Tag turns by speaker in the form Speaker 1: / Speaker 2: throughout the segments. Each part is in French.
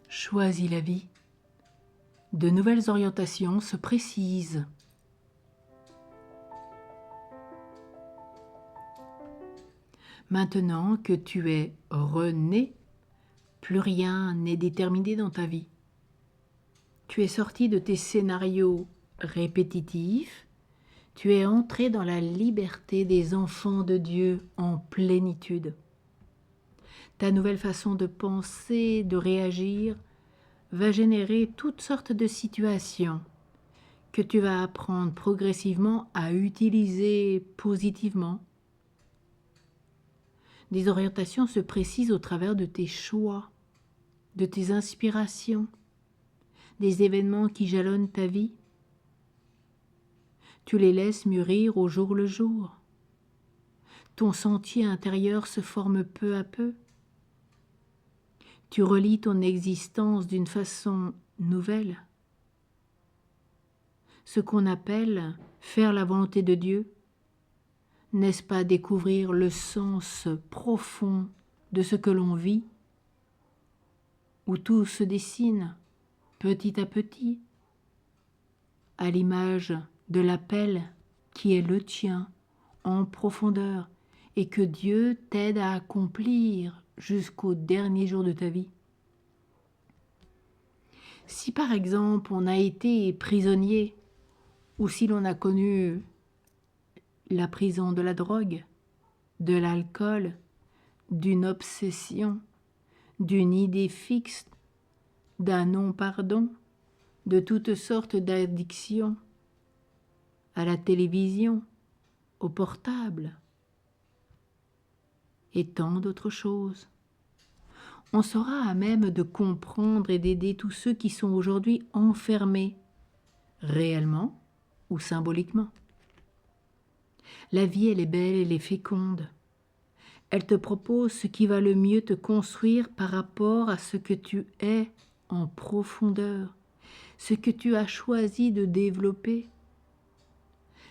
Speaker 1: choisis la vie. De nouvelles orientations se précisent. Maintenant que tu es rené, plus rien n'est déterminé dans ta vie. Tu es sorti de tes scénarios répétitifs, tu es entré dans la liberté des enfants de Dieu en plénitude. Ta nouvelle façon de penser, de réagir, va générer toutes sortes de situations que tu vas apprendre progressivement à utiliser positivement. Des orientations se précisent au travers de tes choix, de tes inspirations, des événements qui jalonnent ta vie. Tu les laisses mûrir au jour le jour. Ton sentier intérieur se forme peu à peu. Tu relis ton existence d'une façon nouvelle. Ce qu'on appelle faire la volonté de Dieu, n'est-ce pas découvrir le sens profond de ce que l'on vit, où tout se dessine petit à petit, à l'image de l'appel qui est le tien en profondeur et que Dieu t'aide à accomplir jusqu'au dernier jour de ta vie. Si par exemple on a été prisonnier ou si l'on a connu la prison de la drogue, de l'alcool, d'une obsession, d'une idée fixe, d'un non-pardon, de toutes sortes d'addictions, à la télévision, au portable, et tant d'autres choses. On sera à même de comprendre et d'aider tous ceux qui sont aujourd'hui enfermés, réellement ou symboliquement. La vie, elle est belle, elle est féconde. Elle te propose ce qui va le mieux te construire par rapport à ce que tu es en profondeur, ce que tu as choisi de développer.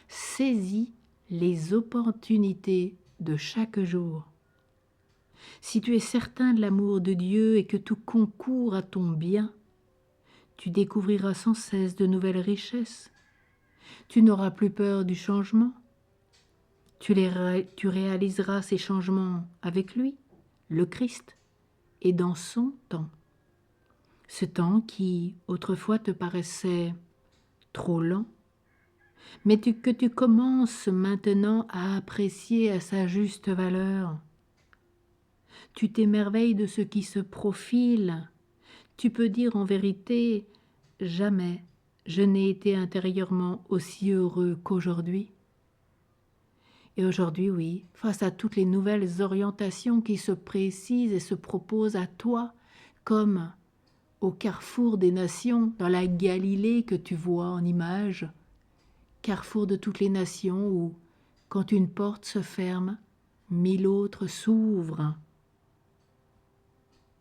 Speaker 1: Saisis les opportunités de chaque jour. Si tu es certain de l'amour de Dieu et que tout concourt à ton bien, tu découvriras sans cesse de nouvelles richesses. Tu n'auras plus peur du changement. Tu réaliseras ces changements avec lui, le Christ, et dans son temps. Ce temps qui, autrefois, te paraissait trop lent, mais que tu commences maintenant à apprécier à sa juste valeur. Tu t'émerveilles de ce qui se profile. Tu peux dire en vérité, jamais je n'ai été intérieurement aussi heureux qu'aujourd'hui. Et aujourd'hui, oui, face à toutes les nouvelles orientations qui se précisent et se proposent à toi, comme au carrefour des nations, dans la Galilée que tu vois en image, carrefour de toutes les nations où, quand une porte se ferme, 1000 autres s'ouvrent.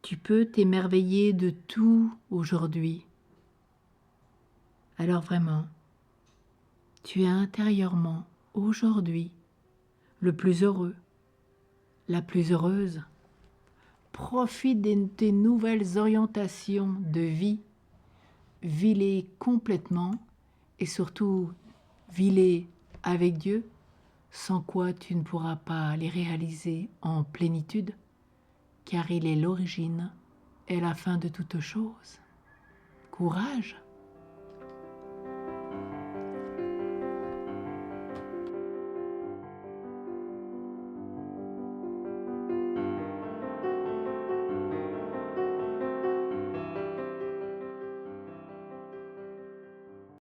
Speaker 1: Tu peux t'émerveiller de tout aujourd'hui. Alors vraiment, tu es intérieurement, aujourd'hui, le plus heureux, la plus heureuse. Profite de tes nouvelles orientations de vie. Vis-les complètement et surtout vis-les avec Dieu, sans quoi tu ne pourras pas les réaliser en plénitude, car il est l'origine et la fin de toutes choses. Courage!